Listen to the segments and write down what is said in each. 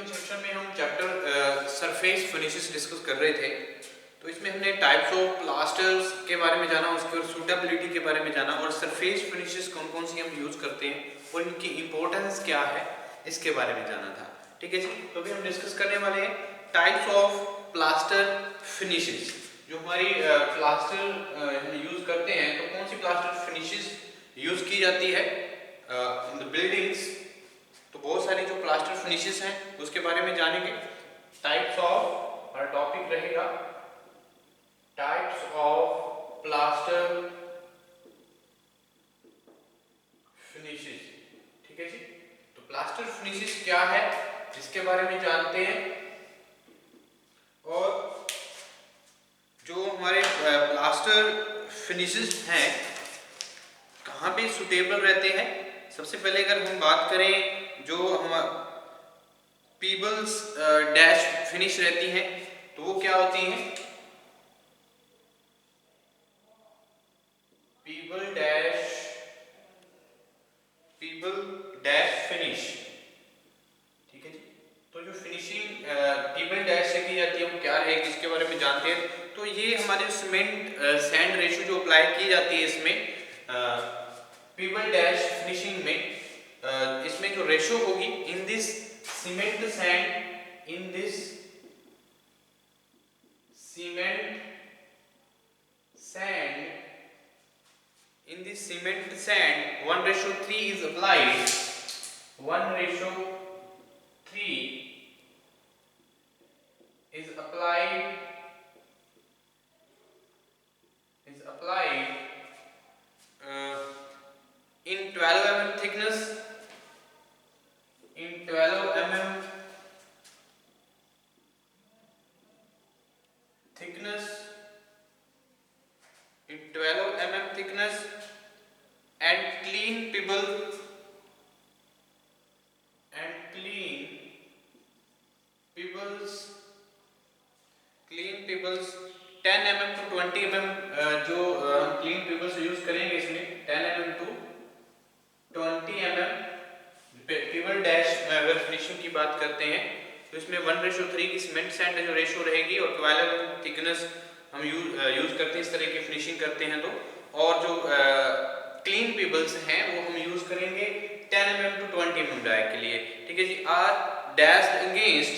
Previous section में हम chapter surface finishes discuss कर रहे थे। तो इसमें हमने टाइप्स ऑफ प्लास्टर्स के बारे में जाना, उसके और सूटेबिलिटी के बारे में जाना, और सरफेस फिनिशेस कौन कौन सी हम यूज़ करते हैं और इनकी इंपॉर्टेंस क्या है इसके बारे में जाना था। ठीक है जी। तो अभी हम डिस्कस करने वाले हैं टाइप्स ऑफ प्लास्टर फिनिशेस। जो हमारी प्लास्टर यूज़ करते हैं, तो कौन सी प्लास्टर फिनिशेस यूज़ की जाती है इन द बिल्डिंग्स। तो बहुत सारी जो प्लास्टर फिनिशेस हैं उसके बारे में जानेंगे। टाइप्स ऑफ, और टॉपिक रहेगा टाइप्स ऑफ प्लास्टर फिनिशेस। ठीक है जी। तो प्लास्टर फिनिशेस क्या है इसके बारे में जानते हैं, और जो हमारे प्लास्टर फिनिशेस हैं कहाँ पे सुटेबल रहते हैं। सबसे पहले अगर हम बात करें जो हम पीबल्स डैश फिनिश रहती हैं, तो वो क्या होती हैं? पीबल डैश फिनिश। ठीक है जी। तो जो फिनिशिंग पीबल डैश से की जाती है वो क्या है इसके बारे में जानते हैं। तो ये हमारे सीमेंट सैंड रेशियो जो अप्लाई की जाती है इसमें पीबल डैश फिनिशिंग में, इसमें जो रेशियो होगी in this cement sand, in this cement sand, in this cement sand 1:3 is applied. 1:3 is applied in 12 mm thickness, in 12 mm thickness, in 12 mm thickness, and clean pebbles 10 mm to 20 mm, जो हम clean pebbles use करेंगे इसमें 10 mm to 20 mm payable dash में अगर finishing की बात करते हैं तो इसमें 1:3 की सीमेंट सैंड जो रेशियो रहेगी, और 12 mm थिकनेस हम यूज करते हैं, इस तरह की फिनिशिंग करते हैं। तो और जो क्लीन पेबल्स हैं वो हम यूज करेंगे 10 mm to 20 mm डाई के लिए। ठीक है जी। Are dashed against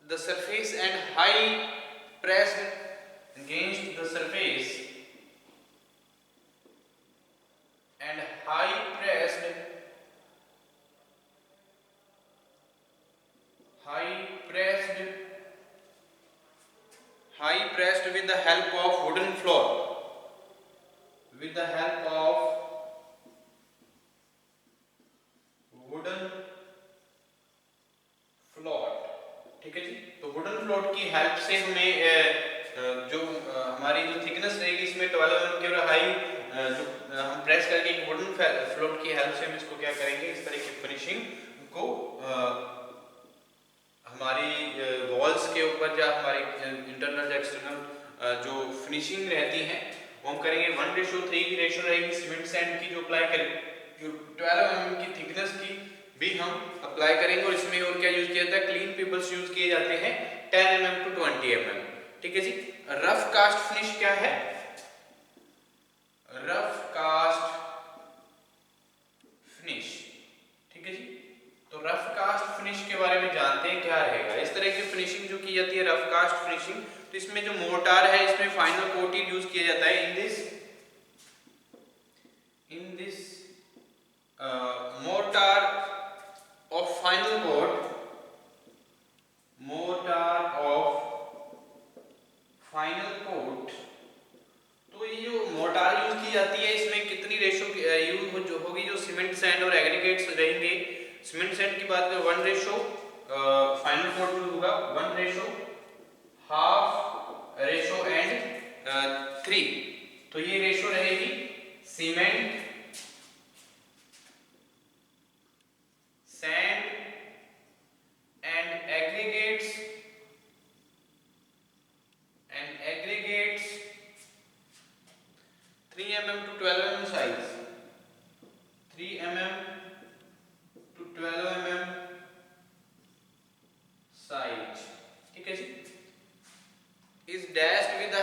the surface and high pressed against the surface and high pressed with the help of wooden floor, with the help of wooden float। ठीक है जी। तो wooden float की help से हमें जो हमारी जो थिकनेस रहेगी इसमें 12 mm की, और हाई जो हम प्रेस करके वुडन फ्लोट की हेल्प से हम इसको क्या करेंगे, इस तरह की फिनिशिंग को हमारी वॉल्स के ऊपर या हमारी इंटरनल या एक्सटर्नल जो फिनिशिंग रहती है वो हम करेंगे। 1:3 की रेशियो रहेगी सीमेंट सैंड की जो अप्लाई करेंगे, जो 12 mm की थिकनेस की भी हम अप्लाई करेंगे। और इसमें और क्या यूज किया जाता है, क्लीन पेबल्स यूज किए जाते हैं 10 mm to 20 mm। ठीक है जी। रफ कास्ट फिनिश क्या है? Rough cast finish. ठीक है जी। तो रफ कास्ट फिनिश के बारे में जानते हैं क्या रहेगा। इस तरह की फिनिशिंग जो की जाती है रफ कास्ट फिनिशिंग, तो इसमें जो मोर्टार है इसमें फाइनल कोटिंग यूज किया जाता है। In this mortar of final coat, तो ये जो मोर्टार यूज की जाती है इसमें कितनी रेशियो यूज जो होगी, जो सीमेंट सैंड और एग्रीगेट्स रहेंगे। सीमेंट सैंड की बात करें 1 रेशो, फाइनल कोट यूज होगा 1 रेशो, हाफ रेशो एंड 3। तो ये रेशो रहेगी cement sand and aggregates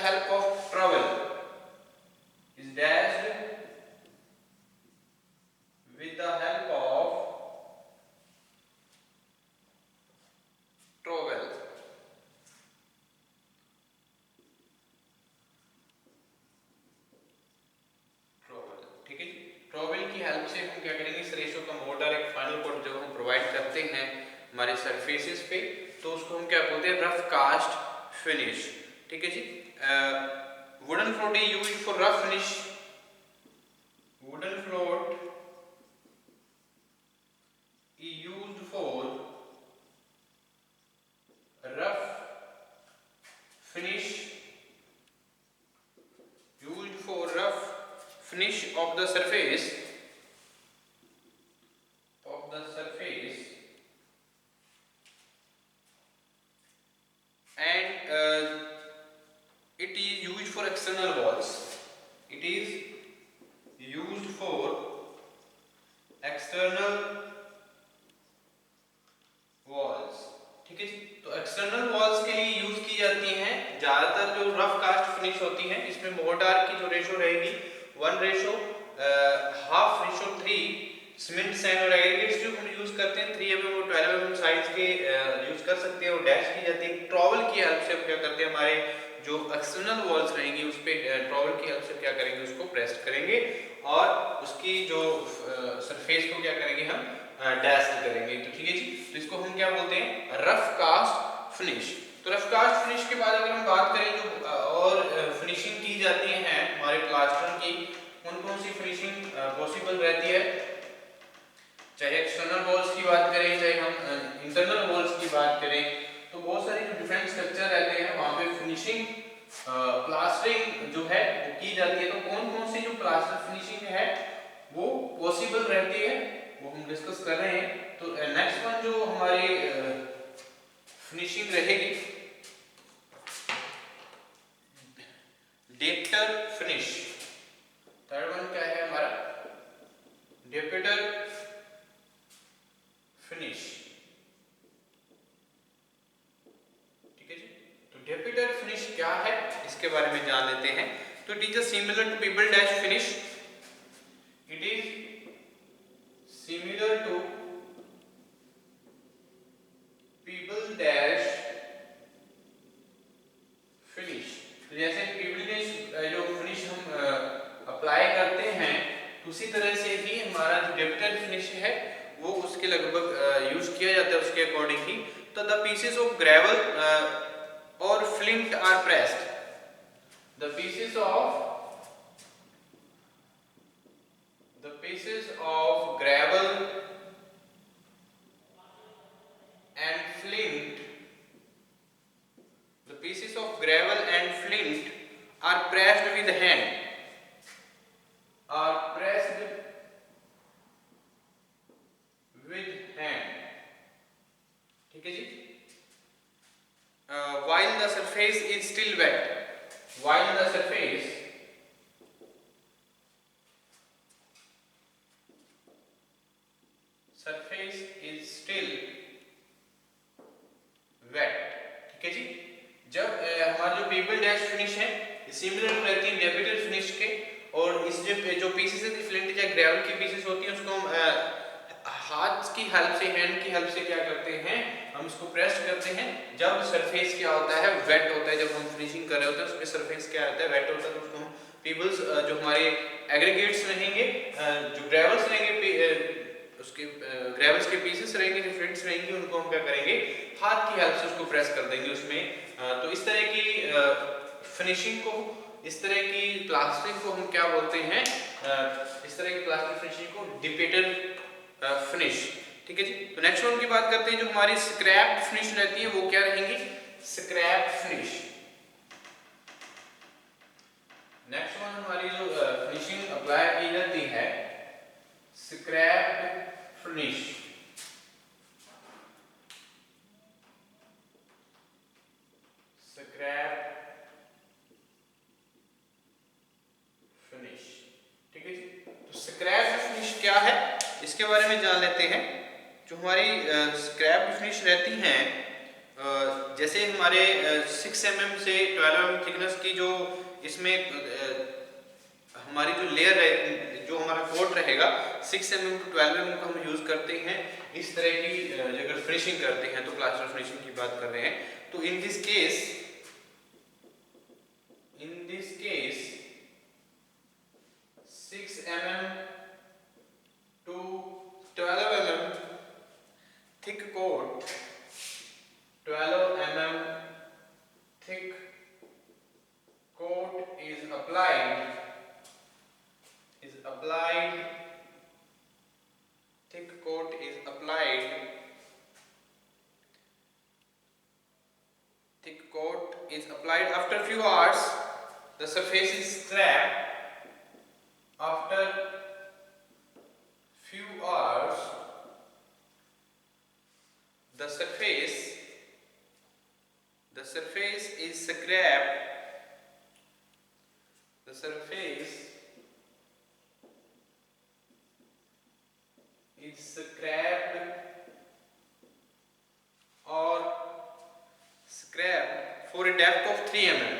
help of trowel, is dashed with the help of trowel. ठीक है जी, ट्रॉवेल की हेल्प से हम क्या करेंगे, इस रेशो का मोड और एक फाइनल कोड जब हम प्रोवाइड करते हैं हमारे सरफेसेस पे, तो उसको हम क्या बोलते हैं, रफ कास्ट फिनिश। ठीक है जी, wooden float is used for rough finish, wooden float is used for rough finish, used for rough finish of the surface and it is used for external walls, it is used for external walls। ठीक है जी, तो external walls के लिए use की जाती हैं ज्यादातर जो रफ कास्ट फिनिश होती हैं, इसमें मोर्टार की जो रेशो रहेगी 1:1/2:3, सीमेंट सैंड और एग्रीगेट्स जो हम यूज करते हैं 3 mm और 12 mm साइज के यूज कर सकते हैं, और डैश की जाती है। ट्रॉवल की हेल्प से हम क्या करते हैं, हमारे जो एक्सटर्नल वॉल्स रहेंगी उस पे ट्रॉवल की हेल्प से क्या करेंगे, उसको प्रेस करेंगे और उसकी जो सरफेस को क्या करेंगे, हम डैश करेंगे। तो ठीक है जी, तो इसको हम क्या बोलते हैं, रफ कास्ट फिनिश। तो रफ कास्ट फिनिश के बाद अगर हम बात करें जो और फिनिशिंग की जाती है हमारे प्लास्टर की, कौन कौन सी फिनिशिंग पॉसिबल रहती है, चाहे एक्सटर्नल वॉल्स की बात करें, चाहे हम इंटरनल वॉल्स की बात करें, तो बहुत सारे जो डिफरेंट स्ट्रक्चर रहते हैं वहाँ पे फिनिशिंग प्लास्टरिंग जो है वो की जाती है। तो कौन कौन सी जो प्लास्टर फिनिशिंग है वो पॉसिबल रहती है वो हम डिस्कस कर रहे हैं। तो नेक्स्ट वन जो हमारी फिनिशिंग रहेगी, डेप्टर फिनिश। थर्ड वन क्या है हमारा, डेप्टर फिनिश। ठीक है जी, तो डेप्टर फिनिश क्या है इसके बारे में जान लेते हैं। तो it is similar to pebble dash finish, it is similar to pebble dash finish. तो जैसे पीपल डैश जो फिनिश हम अप्लाई करते हैं, उसी तरह से ही हमारा जो डेप्टर फिनिश है वो उसके लगभग यूज किया जाता है उसके अकॉर्डिंग ही। तो द पीसेस ऑफ ग्रेवल और flint are pressed, the pieces of gravel and flint, the pieces of gravel and flint are pressed with hand, are pressed with hand। ठीक है जी, while the surface is still wet, while the surface is still wet। ठीक है जी, जब हमारा जो people dash finish है similar रहती है डेप्टर फिनिश के, और इस जो पीसेस है फ्लिंट या ग्रेवल की पीसेस होती हैं उसको हम हाथ की हेल्प से, हैंड की हेल्प से क्या करते हैं, हम इसको प्रेस करते हैं। जब सरफेस क्या होता है, वेट होता है, जब हम फिनिशिंग कर रहे होते हैं उसमें सरफेस क्या रहता है, वेट होता है, तो उसको हम पीबल्स जो हमारे एग्रीगेट्स रहेंगे, जो ग्रेवल्स रहेंगे, उसके ग्रेवल्स के पीसेस रहेंगे, जो फ्लिंट्स रहेंगी, उनको हम क्या करेंगे, हाथ की हेल्प से उसको प्रेस कर देंगे उसमें। तो इस तरह की फिनिशिंग को, इस तरह की प्लास्टरिंग को हम क्या बोलते हैं, इस तरह की प्लास्टर फिनिशिंग को डेप्टर फिनिश। ठीक है जी, तो नेक्स्ट वन की बात करते हैं जो हमारी स्क्रैप फिनिश रहती है वो क्या रहेंगी, स्क्रैप फिनिश। नेक्स्ट वन हमारी जो फिनिशिंग अप्लाई की जाती है, स्क्रैप फिनिश। Scrap finish. ठीक है जी, तो स्क्रैप फिनिश क्या है इसके बारे में जान लेते हैं। जो हमारी स्क्रैप फिनिश रहती हैं जैसे हमारे 6 mm से 12 mm थिकनेस की जो इसमें हमारी जो लेयर है, जो हमारा कोट रहेगा 6 mm टू 12 mm का हम यूज करते हैं इस तरह की अगर फिनिशिंग करते हैं तो प्लास्टर फिनिशिंग की बात कर रहे हैं। तो in this case 6 mm to 12 mm thick coat, 12 mm thick coat is applied, thick coat is applied, thick coat is applied. After few hours the surface is scraped. After few hours the surface is scraped, the surface is scraped or scraped for a depth of 3 mm,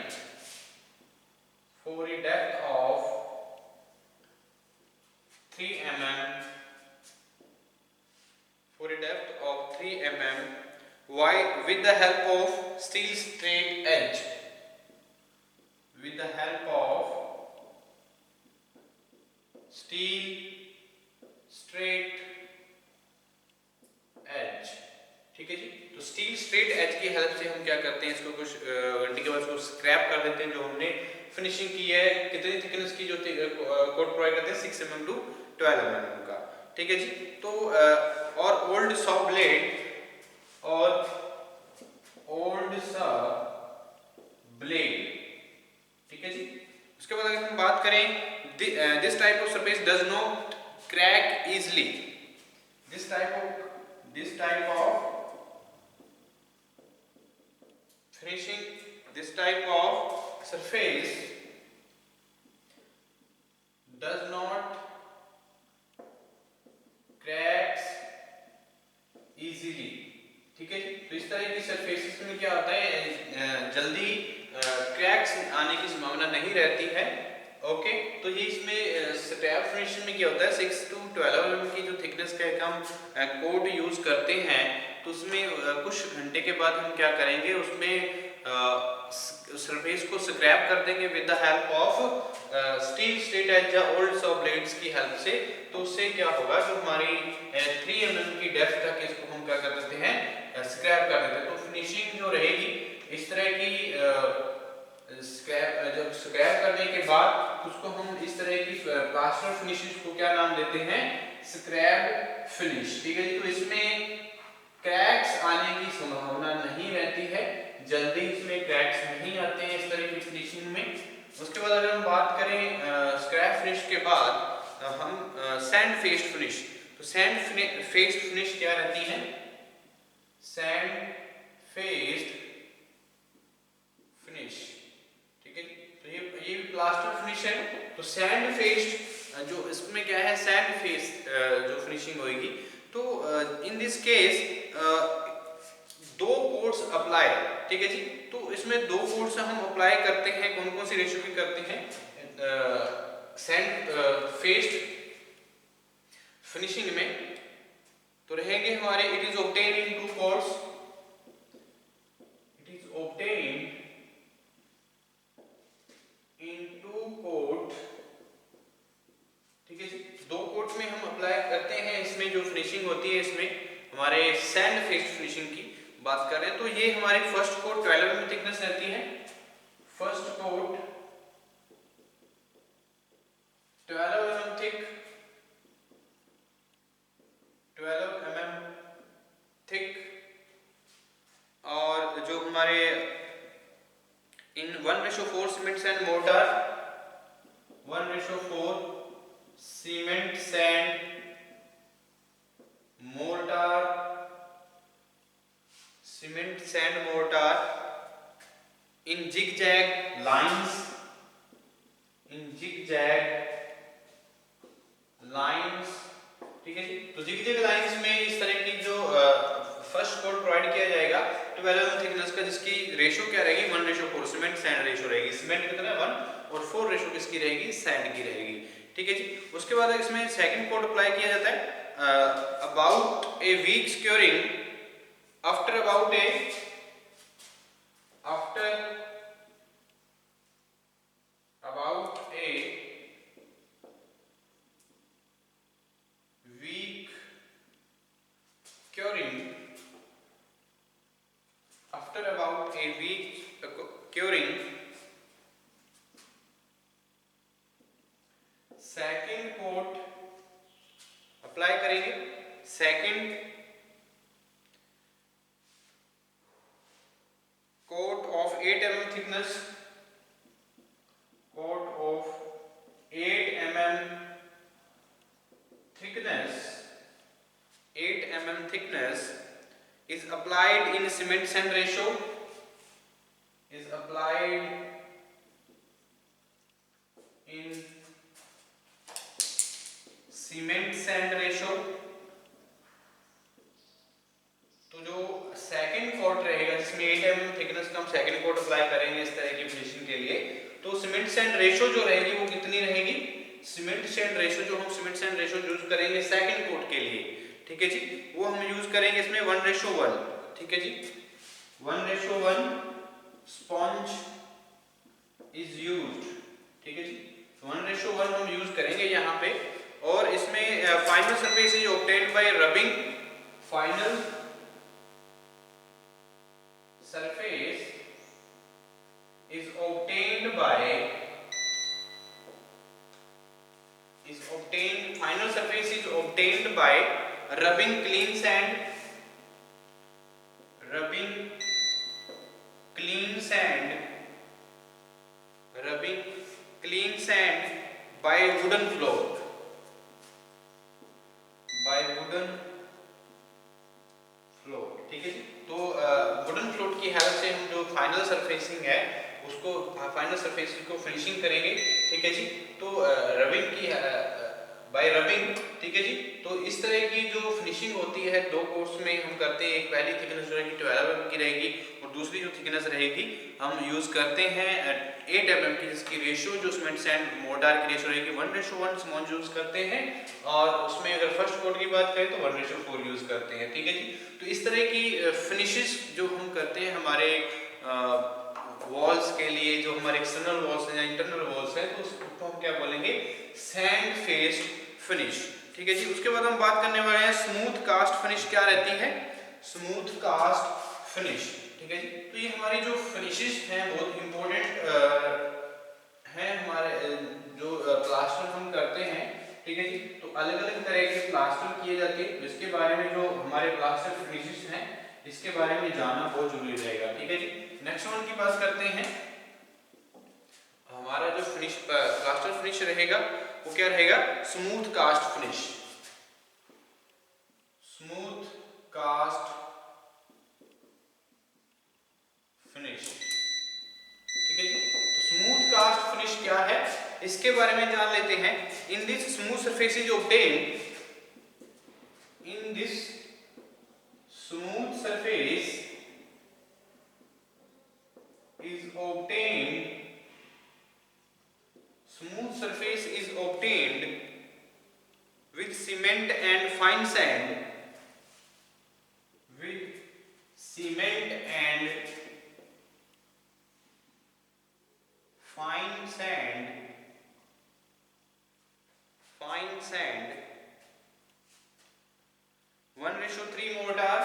for a depth of 3 mm, for a depth of 3 mm. Why? With the help of steel straight edge, with the help of steel straight edge। ठीक है जी। तो steel straight as की help से हम क्या करते हैं, इसको कुछ घंटे के बाद इसको स्क्रैप कर देते हैं। जो हमने फिनिशिंग की है, कितनी थिकनेस की जो कोट प्रोवाइड करते हैं 6 mm टू 12 mm का। ठीक है जी। तो और ओल्ड सॉ ब्लेड, और ओल्ड सॉ ब्लेड, ठीक है जी। उसके बाद अगर हम बात करें, this type of surface does not crack easily, this type of finishing, this type of surface does not cracks easily। ठीक है जी। तो इस तरह की सरफेसेस में क्या होता है, जल्दी क्रैक्स आने की संभावना नहीं रहती है। ओके, तो ये इसमें स्टैप फिनिशिंग में क्या होता है, 6 to 12 mm की जो थिकनेस का एक हम कोट यूज करते हैं, तो उसमें कुछ घंटे के बाद हम क्या करेंगे, उसमें सरफेस को स्क्रैप कर देंगे with the help of steel straight edge या ओल्ड सॉ ब्लेड्स की हेल्प से। तो उससे क्या होगा, जो हमारी 3 mm की डेप्थ तक इसको हम क्या कर देते हैं, स्क्रैप कर देते हैं। तो फिनिशिंग जो रहेगी इस तरह की जब स्क्रैप करने के बाद उसको हम इस तरह की प्लास्टर फिनिशिंग को क्या नाम देते हैं, स्क्रैप फिनिश। ठीक है जी। तो इसमें क्रैक्स आने की संभावना नहीं रहती है, जल्दी इसमें क्रैक्स नहीं आते हैं इस तरह की फिनिशिंग में। उसके बाद अगर हम बात करें स्क्रैप फिनिश के बाद हम सैंड फेस्ड फिनिश, तो सैंड फेस्ड फिनिश क्या रहती है, सैंड फेस्ड फिनिश। ठीक है, तो ये भी प्लास्टर फिनिश है। तो सैंड फेस्ड जो इसमें क्या है, सैंड फेस्ड जो फिनिशिंग होगी, तो in this case 2 quotes apply. ठीक है जी। तो इसमें 2 कोट्स हम अप्लाई करते हैं, कौन कौन सी रेशियो की करते हैं, सैंड फेस्ड फिनिशिंग में। तो रहेंगे हमारे, it is obtained in 2 coats, it is obtained in 2 coat. ठीक है जी। 2 कोट में हम अप्लाई करते हैं, इसमें जो फिनिशिंग होती है, इसमें हमारे सैंड फेस्ड फिनिशिंग की बात कर रहे हैं। तो ये हमारी फर्स्ट कोट 12 mm थिकनेस रहती है, first coat 12 mm thick, 12 mm thick. और जो हमारे in 1:4 cement sand mortar, 1:4 cement sand mortar, cement sand mortar in zigzag lines, in zigzag lines. ठीक है जी। तो जिगजैग लाइंस में इस तरह की जो फर्स्ट कोट प्रोवाइड किया जाएगा 12 mm थिकनेस का, जिसकी रेशो क्या रहेगी 1:4, सीमेंट सैंड रेशो रहेगी। सीमेंट कितना है 1 और 4 रेशो किसकी रहेगी, सैंड की रहेगी। ठीक है जी। उसके बाद इसमें सेकंड कोट अप्लाई किया जाता है about a week curing after about a weak curing, after about a week curing, second coat apply करेंगे। Second coat of 8 mm thickness, coat of 8 mm thickness is applied in cement sand ratio, is applied in cement sand ratio। तो जो second coat रहेगा जिसमें 8 mm thickness का हम second coat apply करेंगे इस तरह की फिनिशिंग के लिए, तो सीमेंट सैंड रेशो जो रहेगी वो कितनी रहेगी, सीमेंट सैंड रेशो जो हम सीमेंट सैंड रेशो यूज करेंगे सेकंड कोट के लिए, ठीक है जी, वो हम यूज करेंगे इसमें 1:1। ठीक है जी, 1:1 स्पॉन्ज इज यूज्ड। ठीक है जी, 1:1 हम यूज करेंगे यहाँ पे। और इसमें final surface is obtained by rubbing, final surface is obtained final surface is obtained by rubbing clean sand by wooden floor, ठीक है जी। तो वुडन फ्लोट की हेल्प से हम जो फाइनल सरफेसिंग है उसको, फाइनल सरफेसिंग को फिनिशिंग करेंगे। ठीक है जी, तो रबिंग की बाय रबिंग, ठीक है जी। तो इस तरह की जो फिनिशिंग होती है दो कोर्स में हम करते हैं। एक पहली थिकनेस जो रहेगी 12 mm की रहेगी और दूसरी जो थिकनेस रहेगी हम यूज करते हैं 8 mm की, जिसकी रेशियो जो सीमेंट सैंड मोर्टार की रेशियो रहेगी 1:1 स्पॉन्ज यूज करते हैं। और उसमें अगर फर्स्ट कोट की बात करें तो 1:4 यूज करते हैं। ठीक है जी, तो इस तरह की फिनिशेस जो हम करते हैं हमारे वॉल्स के लिए, जो हमारे एक्सटर्नल वॉल्स हैं या इंटरनल वॉल्स हैं, तो उसको हम क्या बोलेंगे, सैंड फेस्ड फिनिश। ठीक है जी, उसके बाद हम बात करने वाले हैं स्मूथ कास्ट फिनिश क्या रहती है, स्मूथ कास्ट फिनिश। ठीक है जी, तो ये हमारी जो फिनिशेस हैं बहुत इंपॉर्टेंट हैं हमारे जो प्लास्टर हम करते हैं। ठीक है जी, तो अलग अलग तरह के प्लास्टर किए जाते हैं, जिसके बारे में जो हमारे प्लास्टर फिनिशेस हैं इसके बारे में जानना बहुत जरूरी रहेगा। ठीक है जी, नेक्स्ट वन की बात करते हैं। हमारा जो फिनिश प्लास्टर फिनिश रहेगा वो क्या रहेगा, smooth cast finish, smooth cast finish. ठीक है जी, तो स्मूथ कास्ट फिनिश क्या है इसके बारे में जान लेते हैं। In this smooth surface is obtained, in this smooth surface is obtained, smooth surface is obtained with cement and fine sand, with cement and fine sand, 1:3 mortar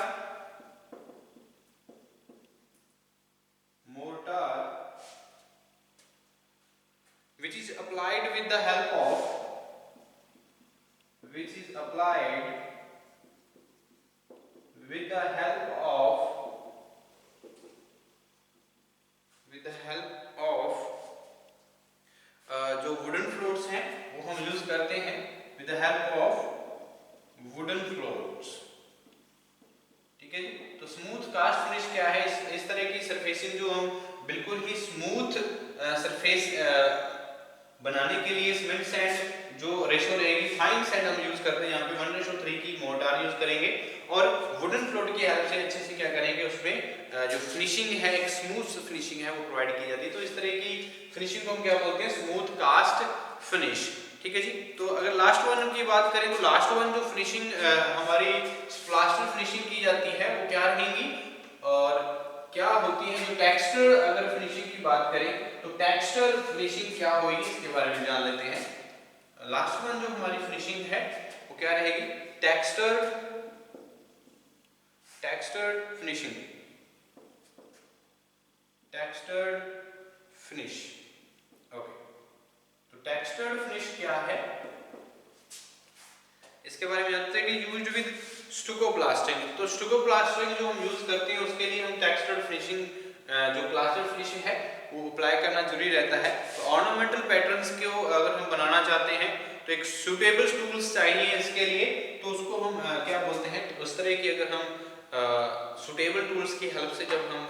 which is applied with the help of जो wooden floors हैं वो हम use करते हैं with the help of wooden floors. ठीक है जी, तो smooth cast finish क्या है, इस तरह की सरफेसिंग जो हम बिल्कुल ही स्मूथ सरफेस बनाने के लिए सीमेंट सैंड जो रेशो रहेगी, फाइन सैंड हम यूज करते हैं यहाँ पे 1:3 की मोर्टार यूज करेंगे और वुडन फ्लोट की हेल्प से अच्छे से क्या करेंगे, उसमें जो फिनिशिंग है, एक स्मूथ फिनिशिंग है वो प्रोवाइड की जाती है। तो इस तरह की फिनिशिंग को हम क्या बोलते हैं, स्मूथ कास्ट फिनिश। ठीक है जी। तो अगर लास्ट वन की बात करें तो लास्ट वन जो फिनिशिंग हमारी प्लास्टर फिनिशिंग की जाती है वो क्या रहेंगी और क्या होती है। जो टेक्सचर अगर फिनिशिंग की बात करें तो टेक्सचर फिनिशिंग क्या होगी इसके बारे में जान लेते हैं। लास्ट वन जो हमारी फिनिशिंग है वो क्या रहेगी, texture finishing, texture finish. Okay, तो टेक्सचर फिनिश क्या है इसके बारे में जानते हैं कि यूज्ड विद स्टुको प्लास्टरिंग। तो स्टुको प्लास्टरिंग जो हम यूज करते हैं उसके लिए हम टेक्सचर फिनिशिंग जो प्लास्टर फिनिशिंग है वो अप्लाई करना जरूरी रहता है। तो ऑर्नामेंटल पैटर्न्स को अगर हम बनाना चाहते हैं तो एक सूटेबल टूल्स चाहिए इसके लिए, तो उसको हम क्या बोलते हैं, तो उस तरह की अगर हम सूटेबल टूल्स की हेल्प से जब हम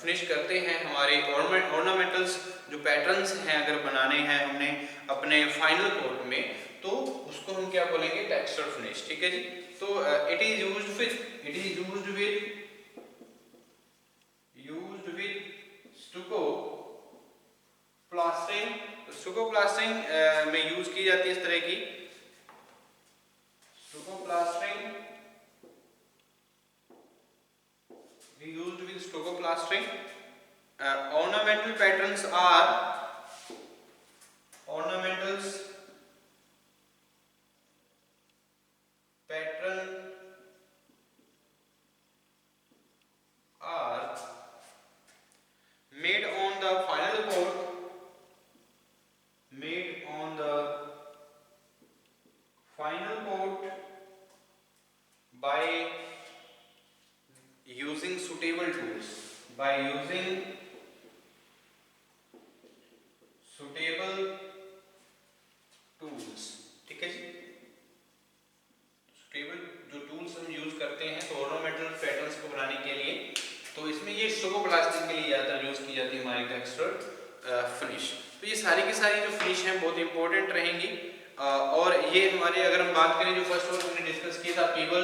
फिनिश करते हैं हमारे ऑर्नामेंटल्स जो पैटर्न्स हैं अगर बनाने हैं हमने अपने फाइनल कोट में, तो उसको हम क्या बोलेंगे, टेक्सचर फिनिश। ठीक है जी। तो it is used with stucco plastering. Stucco plastering में यूज की जाती है इस तरह की stucco plastering, used with stucco plastering. Ornamental patterns are made on the final coat by using suitable tools, ठीक है जी। सुटेबल जो टूल्स हम यूज करते हैं तो ऑर्नामेंटल पैटर्न्स को बनाने के लिए, तो इसमें ये स्टुको प्लास्टिक के लिए ज़्यादातर यूज की जाती है हमारी टेक्सचर फिनिश। तो ये सारी की सारी जो फिनिश हैं बहुत इंपॉर्टेंट रहेंगी। और ये हमारे अगर हम बात करें जो फर्स्ट वन हमने डिस्कस किया था पेबल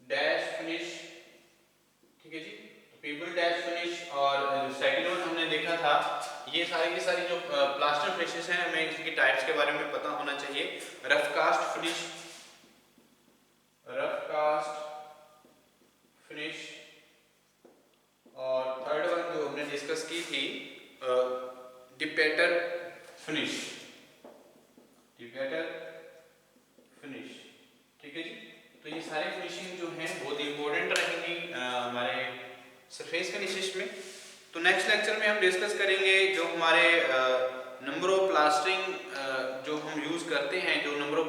डैश फिनिश, ठीक है जी, पेबल डैश फिनिश, और सेकंड वन हमने देखा था, ये सारी की सारी जो प्लास्टर फिनिशेस हैं हमें इसकी टाइप्स के बारे में पता होना चाहिए। रफ कास्ट फिनिश, और थर्ड वन जो हमने डिस्कस की थी डिपेटर फिनिश, ठीक है जी। तो ये सारे फिनिशिंग जो हैं बहुत इंपॉर्टेंट रहेंगी हमारे सरफेस फिनिशेस में। तो नेक्स्ट लेक्चर में हम डिस्कस करेंगे जो हमारे नंबर ऑफ प्लास्टरिंग जो हम यूज करते हैं, जो नंबर ऑफ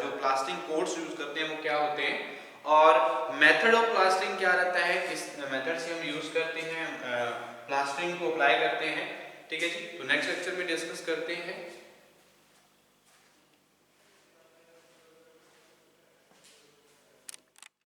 जो प्लास्टरिंग कोड्स यूज करते हैं वो क्या होते हैं, और मेथड ऑफ प्लास्टरिंग क्या रहता है, किस मेथड से हम यूज करते हैं प्लास्टरिंग को अप्लाई करते हैं। ठीक है जी। तो नेक्स्ट लेक्चर में डिस्कस करते हैं।